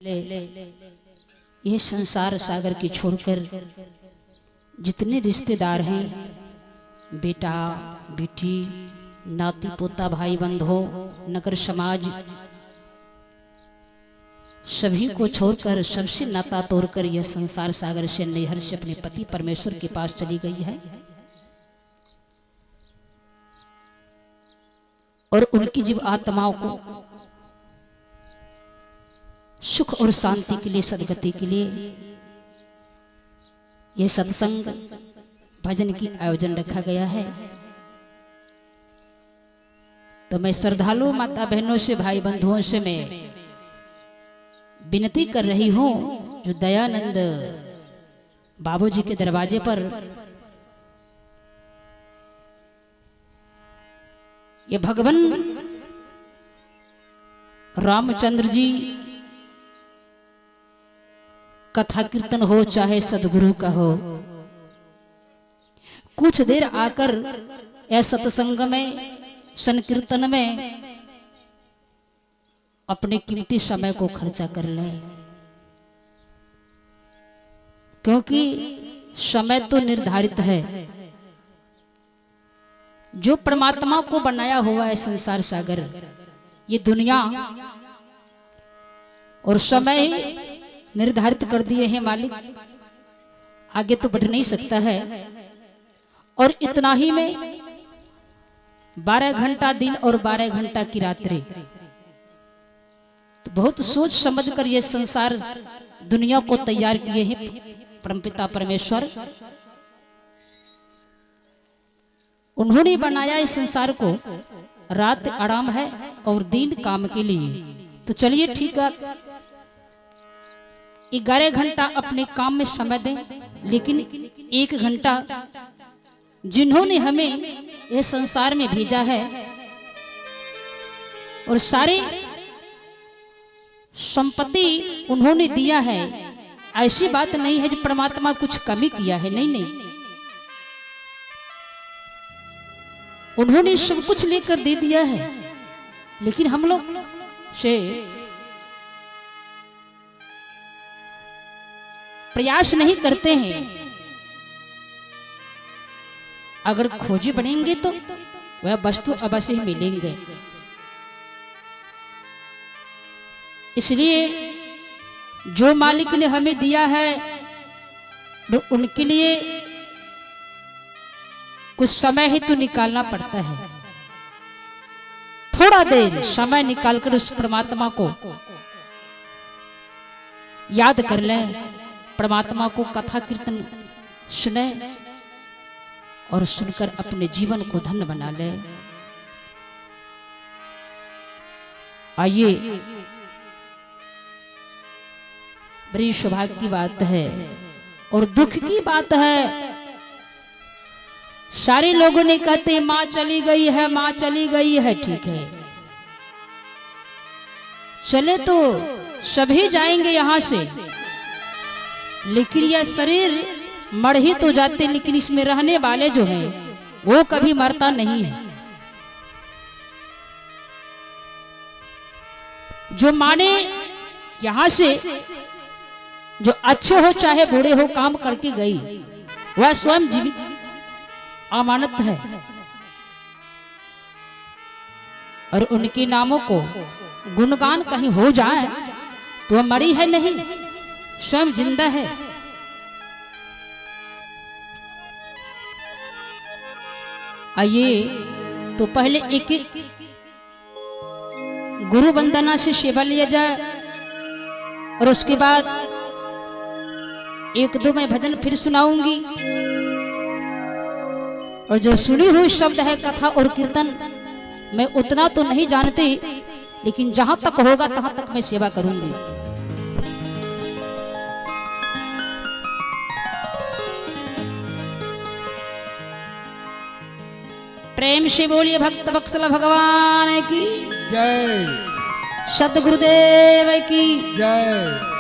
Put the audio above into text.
यह संसार सागर की छोड़कर जितने रिश्तेदार हैं, बेटा बेटी, नाती पोता, भाई बंधु, नगर समाज, सभी को छोड़कर, सबसे नाता तोड़कर यह संसार सागर से नैहर से अपने पति परमेश्वर के पास चली गई है। और उनकी जीव आत्माओं को सुख और शांति के लिए, सदगति के लिए यह सत्संग भजन की आयोजन रखा गया है। तो मैं श्रद्धालु माता बहनों से, भाई बंधुओं से मैं विनती कर रही हूं, जो दयानंद बाबूजी के दरवाजे पर ये भगवान रामचंद्र जी कथा कीर्तन हो, चाहे सदगुरु का हो, कुछ देर आकर यह सत्संग में, संकीर्तन में अपने कीमती समय को खर्चा कर ले, क्योंकि समय तो निर्धारित है। जो परमात्मा को बनाया हुआ है संसार सागर, ये दुनिया और समय निर्धारित कर दिए हैं मालिक, आगे तो बढ़ नहीं सकता है। और इतना ही में 12 घंटा दिन और 12 घंटा की रात्रि, तो बहुत सोच समझ कर ये संसार दुनिया को तैयार किए हैं परमपिता परमेश्वर। उन्होंने बनाया इस संसार को, रात आराम है और दिन काम के लिए। तो चलिए ठीक है, 11 घंटा अपने काम में समय दें, लेकिन 1 घंटा जिन्होंने हमें ये संसार में भेजा है और सारे संपत्ति उन्होंने दिया है, ऐसी बात नहीं है जो परमात्मा कुछ कमी किया है, नहीं नहीं, उन्होंने सब कुछ लेकर दे दिया है। लेकिन हम लोग से प्रयास नहीं करते हैं। अगर खोजी बनेंगे तो वह वस्तु अवश्य ही मिलेंगे। इसलिए जो मालिक ने हमें दिया है, उनके लिए कुछ समय ही तो निकालना पड़ता है। थोड़ा देर समय निकालकर उस परमात्मा को याद कर लें, परमात्मा को कथा कीर्तन सुने और सुनकर अपने जीवन को धन्य बना ले। आइए, बड़ी सौभाग्य की बात है और दुख की बात है। सारे लोगों ने कहते मां चली गई है, मां चली गई है, ठीक है, चले तो सभी जाएंगे यहां से, लेकिन यह शरीर मर ही तो जाते, लेकिन इसमें रहने वाले जो हैं वो कभी मरता नहीं है। जो माने यहां से, जो अच्छे हो चाहे बूढ़े हो, काम करके गई, वह स्वयं जीवित अमानत है। और उनके नामों को गुणगान कहीं हो जाए तो वह मरी है नहीं, स्वयं जिंदा है। आइए, तो पहले एक गुरु वंदना से सेवा लिया जाए और उसके बाद 1-2 मैं भजन फिर सुनाऊंगी। और जो सुनी हुई शब्द है कथा और कीर्तन, मैं उतना तो नहीं जानती, लेकिन जहां तक होगा तहां तक मैं सेवा करूंगी। प्रेम से बोलिए भक्त वत्सल भगवान की जय, सद्गुरुदेव की जय।